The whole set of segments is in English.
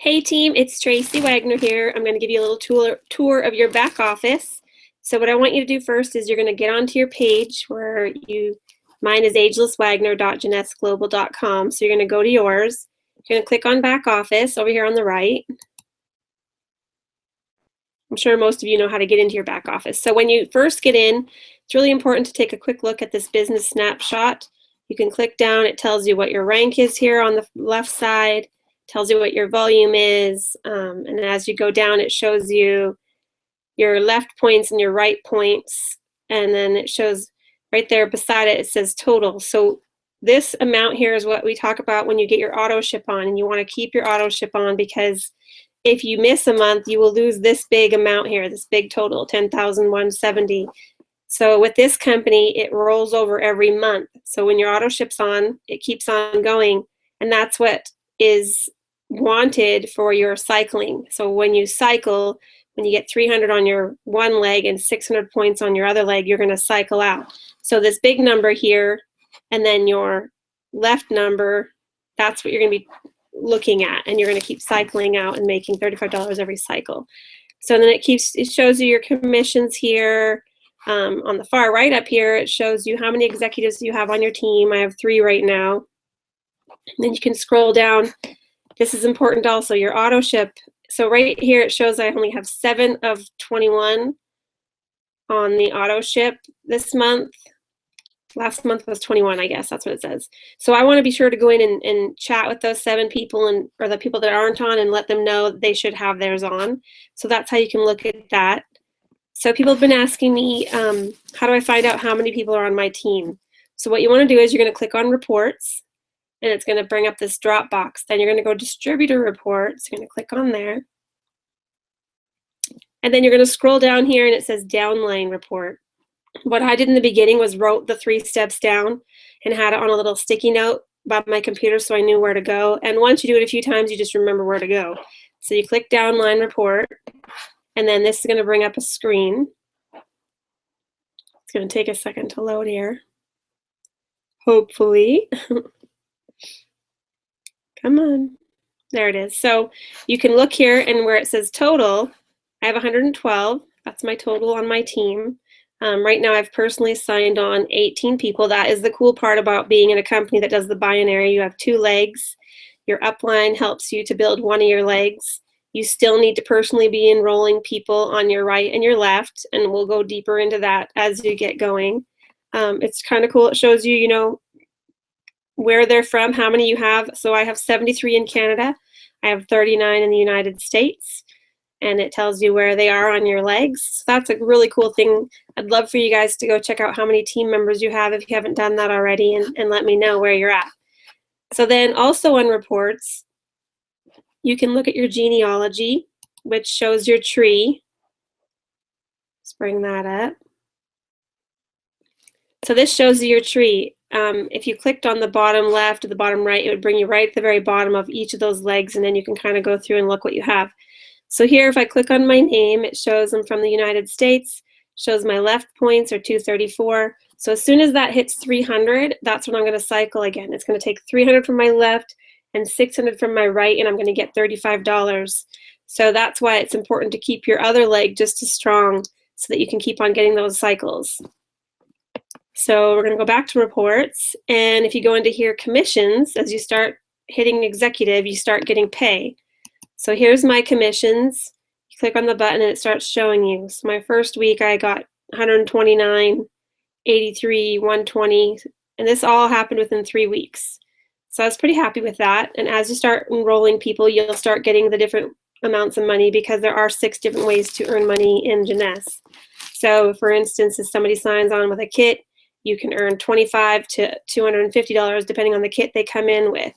Hey team, it's Tracy Wagner here. I'm going to give you a little tour of your back office. So what I want you to do first is you're going to get onto your page where mine is agelesswagner.janessglobal.com. So you're going to go to yours. You're going to click on back office over here on the right. I'm sure most of you know how to get into your back office. So when you first get in, it's really important to take a quick look at this business snapshot. You can click down. It tells you what your rank is here on the left side. Tells you what your volume is, and as you go down it shows you your left points and your right points, and then it shows right there beside it, it says total. So this amount here is what we talk about when you get your auto ship on, and you want to keep your auto ship on because if you miss a month you will lose this big amount here, this big total, 10,170. So with this company it rolls over every month, so when your auto ship's on it keeps on going, and that's what is wanted for your cycling. So when you cycle, when you get 300 on your one leg and 600 points on your other leg, you're going to cycle out. So this big number here and then your left number, that's what you're going to be looking at, and you're going to keep cycling out and making $35 every cycle. So then it shows you your commissions here. On the far right up here it shows you how many executives you have on your team. I have 3 right now. And then you can scroll down. This is important also, your auto ship. So right here it shows I only have 7 of 21 on the auto ship this month. Last month was 21, I guess, that's what it says. So I want to be sure to go in and chat with those 7 people or the people that aren't on and let them know that they should have theirs on. So that's how you can look at that. So people have been asking me, how do I find out how many people are on my team? So what you want to do is you're going to click on reports, and it's going to bring up this drop box. Then you're going to go distributor reports. You're going to click on there. And then you're going to scroll down here and it says downline report. What I did in the beginning was wrote the 3 steps down and had it on a little sticky note by my computer so I knew where to go. And once you do it a few times, you just remember where to go. So you click downline report, and then this is going to bring up a screen. It's going to take a second to load here. Hopefully. Come on. There it is. So you can look here, and where it says total, I have 112. That's my total on my team. Right now I've personally signed on 18 people. That is the cool part about being in a company that does the binary. You have 2 legs. Your upline helps you to build one of your legs. You still need to personally be enrolling people on your right and your left, and we'll go deeper into that as you get going. It's kind of cool. It shows you, you know, where they're from, how many you have. So I have 73 in Canada. I have 39 in the United States. And it tells you where they are on your legs. So that's a really cool thing. I'd love for you guys to go check out how many team members you have if you haven't done that already, and let me know where you're at. So then also on reports, you can look at your genealogy, which shows your tree. Let's bring that up. So this shows you your tree. If you clicked on the bottom left or the bottom right, it would bring you right at the very bottom of each of those legs, and then you can kind of go through and look what you have. So here, if I click on my name, it shows I'm from the United States, shows my left points are 234. So as soon as that hits 300, that's when I'm going to cycle again. It's going to take 300 from my left and 600 from my right, and I'm going to get $35. So that's why it's important to keep your other leg just as strong so that you can keep on getting those cycles. So we're going to go back to reports, and if you go into here, commissions, as you start hitting executive, you start getting pay. So here's my commissions. You click on the button and it starts showing you. So my first week I got 129, 83, 120, and this all happened within 3 weeks. So I was pretty happy with that. And as you start enrolling people, you'll start getting the different amounts of money, because there are 6 different ways to earn money in Janess. So for instance, if somebody signs on with a kit, you can earn $25 to $250 depending on the kit they come in with.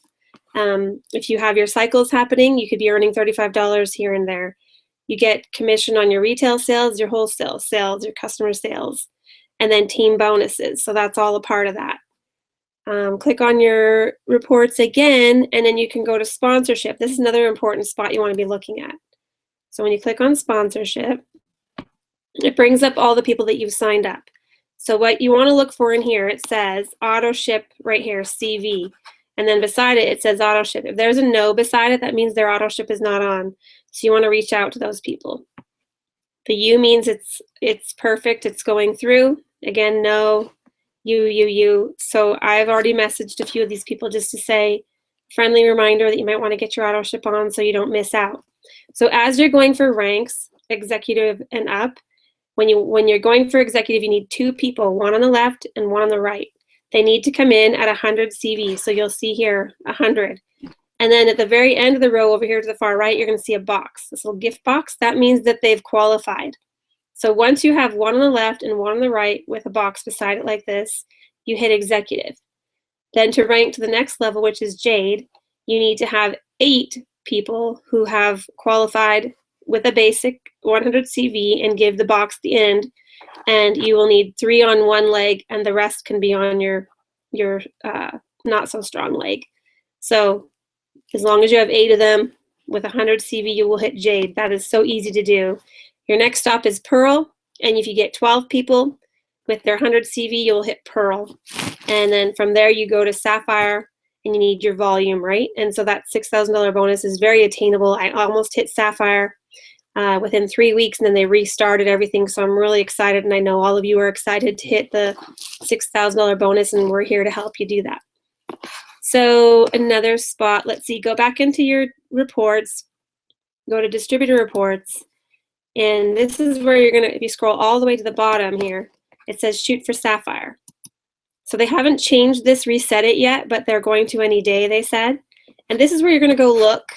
If you have your cycles happening, you could be earning $35 here and there. You get commission on your retail sales, your wholesale sales, your customer sales, and then team bonuses. So that's all a part of that. Click on your reports again, and then you can go to sponsorship. This is another important spot you want to be looking at. So when you click on sponsorship, it brings up all the people that you've signed up. So what you want to look for in here, it says auto ship right here, CV. And then beside it, it says auto ship. If there's a no beside it, that means their auto ship is not on. So you want to reach out to those people. The U means it's perfect, it's going through. Again, no, you. So I've already messaged a few of these people just to say, friendly reminder that you might want to get your auto ship on so you don't miss out. So as you're going for ranks, executive and up, when you're going for executive, you need 2 people, one on the left and one on the right. They need to come in at 100 CV. So you'll see here 100. And then at the very end of the row over here to the far right, you're going to see a box, this little gift box. That means that they've qualified. So once you have one on the left and one on the right with a box beside it like this, you hit executive. Then to rank to the next level, which is Jade, you need to have 8 people who have qualified with a basic 100 CV and give the box the end. And you will need 3 on one leg, and the rest can be on your not so strong leg. So as long as you have 8 of them with 100 CV, you will hit Jade. That is so easy to do. Your next stop is Pearl, and if you get 12 people with their 100 CV, you'll hit Pearl. And then from there you go to Sapphire, and you need your volume, right? And so that $6,000 bonus is very attainable. I almost hit Sapphire within 3 weeks, and then they restarted everything. So I'm really excited, and I know all of you are excited to hit the $6,000 bonus, and we're here to help you do that. So another spot, let's see, go back into your reports, go to distributor reports, and this is where you're gonna, if you scroll all the way to the bottom here, it says shoot for Sapphire. So they haven't changed this, reset it yet, but they're going to any day, they said. And this is where you're gonna go look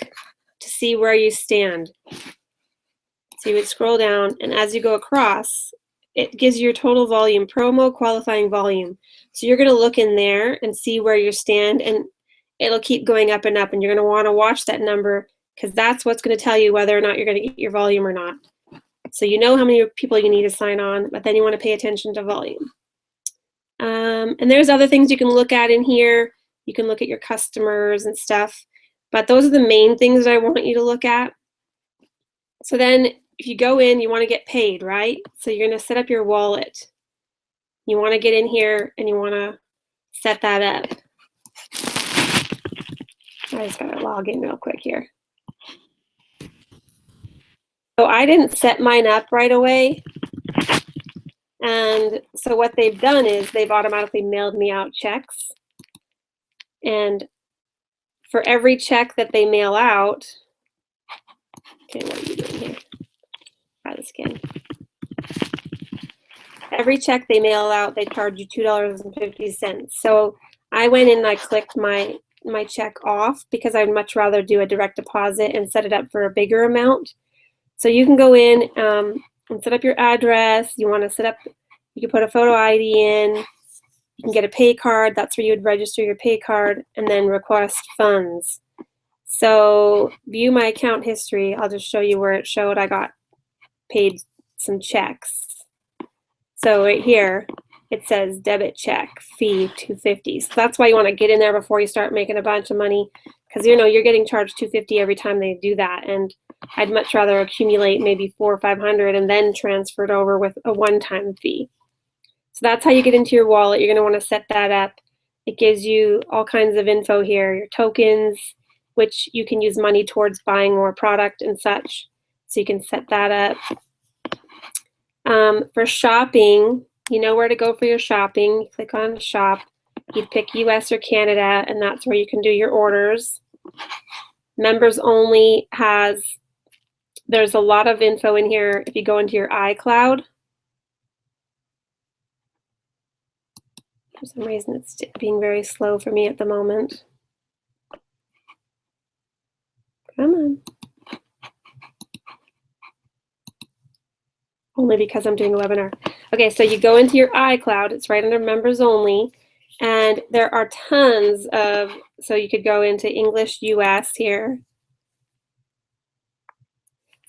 to see where you stand. So you would scroll down, and as you go across, it gives you your total volume, promo qualifying volume. So you're gonna look in there and see where you stand, and it'll keep going up and up, and you're gonna wanna watch that number because that's what's gonna tell you whether or not you're gonna get your volume or not. So you know how many people you need to sign on, but then you wanna pay attention to volume. And there's other things you can look at in here. You can look at your customers and stuff, but those are the main things that I want you to look at. So then if you go in, you want to get paid, right? So you're going to set up your wallet. You want to get in here and you want to set that up. I just got to log in real quick here. So I didn't set mine up right away. And so what they've done is they've automatically mailed me out checks. And for every check that they mail out, okay, what are you doing here? Try this again. Every check they mail out, they charge you $2.50. So I went in and I clicked my check off because I'd much rather do a direct deposit and set it up for a bigger amount. So you can go in and set up your address. You want to set up, you can put a photo ID in. You can get a pay card. That's where you would register your pay card, and then request funds. So view my account history. I'll just show you where it showed I got paid some checks. So right here, it says debit check, fee $250. So that's why you want to get in there before you start making a bunch of money, because you know you're getting charged $250 every time they do that. And I'd much rather accumulate maybe $400 or $500 and then transfer it over with a one-time fee. So that's how you get into your wallet. You're going to want to set that up. It gives you all kinds of info here, your tokens, which you can use money towards buying more product and such. So you can set that up. For shopping, you know where to go for your shopping. You click on shop. You pick US or Canada, and that's where you can do your orders. Members only has, there's a lot of info in here if you go into your iCloud. For some reason, it's being very slow for me at the moment. Come on. Only because I'm doing a webinar. Okay, so you go into your iCloud. It's right under members only. And there are tons of, so you could go into English US here.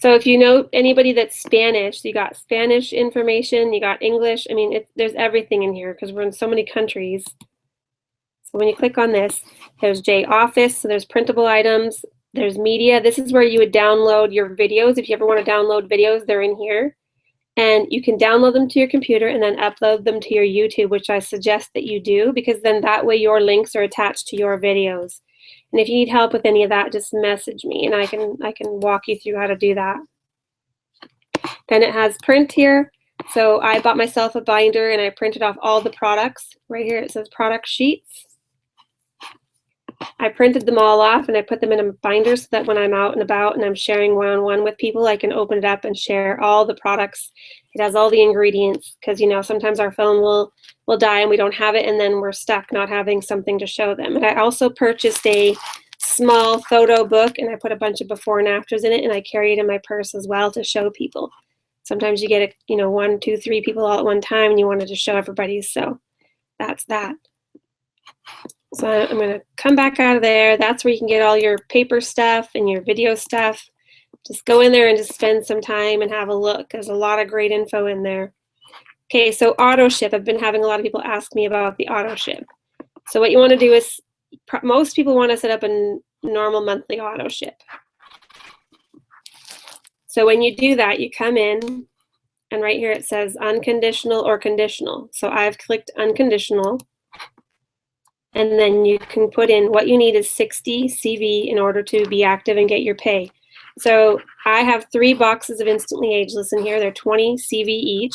So if you know anybody that's Spanish, you got Spanish information, you got English. I mean, there's everything in here because we're in so many countries. So when you click on this, there's J Office, so there's printable items, there's media. This is where you would download your videos. If you ever want to download videos, they're in here. And you can download them to your computer and then upload them to your YouTube, which I suggest that you do, because then that way your links are attached to your videos. And if you need help with any of that, just message me and I can walk you through how to do that. Then it has print here. So I bought myself a binder and I printed off all the products. Right here it says product sheets. I printed them all off and I put them in a binder so that when I'm out and about and I'm sharing one-on-one with people, I can open it up and share all the products. It has all the ingredients because, you know, sometimes our phone will die and we don't have it, and then we're stuck not having something to show them. And I also purchased a small photo book and I put a bunch of before and afters in it, and I carry it in my purse as well to show people. Sometimes you get, you know, 1, 2, 3 people all at one time and you wanted to show everybody, so that's that. So I'm going to come back out of there. That's where you can get all your paper stuff and your video stuff. Just go in there and just spend some time and have a look. There's a lot of great info in there. Okay, so auto ship. I've been having a lot of people ask me about the auto ship. So what you want to do is, most people want to set up a normal monthly auto ship. So when you do that, you come in and right here it says unconditional or conditional. So I've clicked unconditional. And then you can put in what you need is 60 CV in order to be active and get your pay. So I have 3 boxes of Instantly Ageless in here. They're 20 CV each.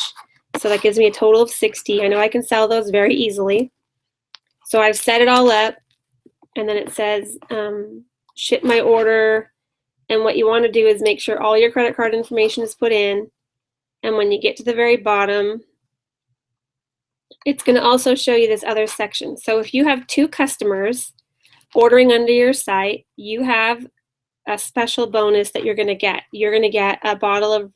So that gives me a total of 60. I know I can sell those very easily. So I've set it all up. And then it says ship my order. And what you want to do is make sure all your credit card information is put in. And when you get to the very bottom, it's going to also show you this other section. So if you have 2 customers ordering under your site, you have a special bonus that you're going to get. You're going to get a bottle of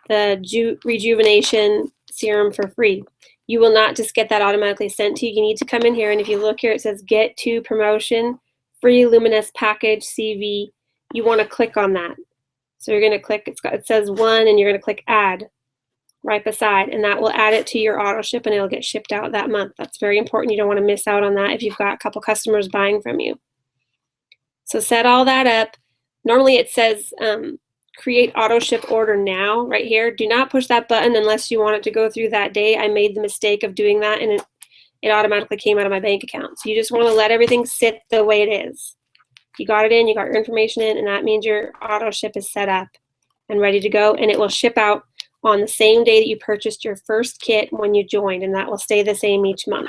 the rejuvenation serum for free. You will not just get that automatically sent to you. You need to come in here, and if you look here, it says get to promotion, free Luminous package CV. You want to click on that. So you're going to click, it says 1, and you're going to click add right beside, and that will add it to your auto ship and it'll get shipped out that month. That's very important. You don't want to miss out on that if you've got a couple customers buying from you. So set all that up. Normally it says create auto ship order now right here. Do not push that button unless you want it to go through that day. I made the mistake of doing that and it automatically came out of my bank account. So you just want to let everything sit the way it is. You got it in, you got your information in, and that means your auto ship is set up and ready to go, and it will ship out on the same day that you purchased your first kit when you joined, and that will stay the same each month.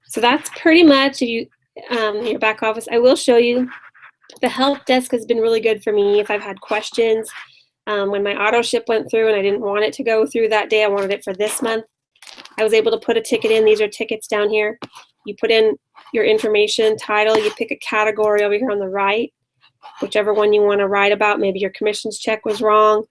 So that's pretty much your back office. I will show you the help desk has been really good for me if I've had questions. When my auto ship went through and I didn't want it to go through that day, I wanted it for this month, I was able to put a ticket in. These are tickets down here. You put in your information, title, you pick a category over here on the right, whichever one you want to write about. Maybe your commissions check was wrong.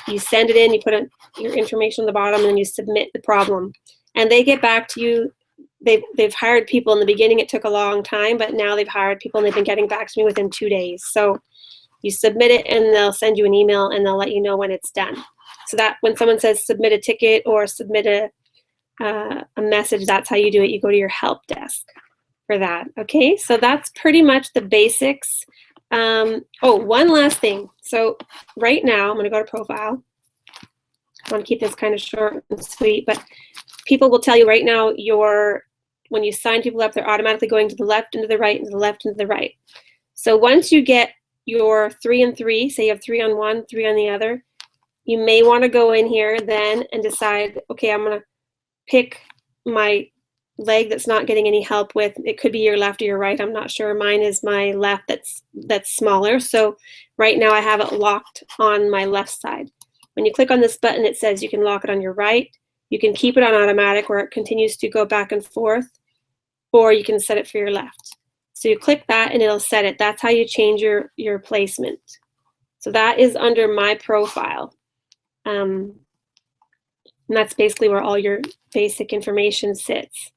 You send it in, you put your information on the bottom, and then you submit the problem. And they get back to you. They've hired people. In the beginning, it took a long time, but now they've hired people, and they've been getting back to me within 2 days. So you submit it, and they'll send you an email, and they'll let you know when it's done. So that when someone says submit a ticket or submit a message, that's how you do it. You go to your help desk for that. Okay, so that's pretty much the basics. Oh, one last thing. So right now, I'm going to go to profile. I want to keep this kind of short and sweet, but people will tell you right now, when you sign people up, they're automatically going to the left and to the right and to the left and to the right. So once you get your 3 and 3, say you have 3 on one, 3 on the other, you may want to go in here then and decide, okay, I'm going to pick my leg that's not getting any help with. It could be your left or your right. I'm not sure. Mine is my left that's smaller. So right now I have it locked on my left side. When you click on this button, it says you can lock it on your right. You can keep it on automatic where it continues to go back and forth, or you can set it for your left. So you click that and it'll set it. That's how you change your placement. So that is under my profile. And that's basically where all your basic information sits.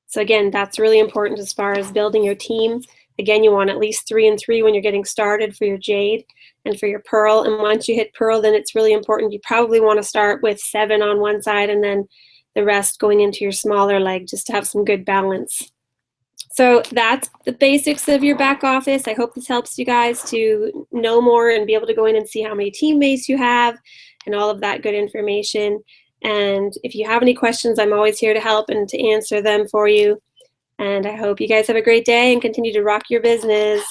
So again, that's really important as far as building your team. Again, you want at least 3 and 3 when you're getting started for your jade and for your pearl. And once you hit pearl, then it's really important. You probably want to start with 7 on one side and then the rest going into your smaller leg just to have some good balance. So that's the basics of your back office. I hope this helps you guys to know more and be able to go in and see how many teammates you have and all of that good information. And if you have any questions, I'm always here to help and to answer them for you. And I hope you guys have a great day and continue to rock your business.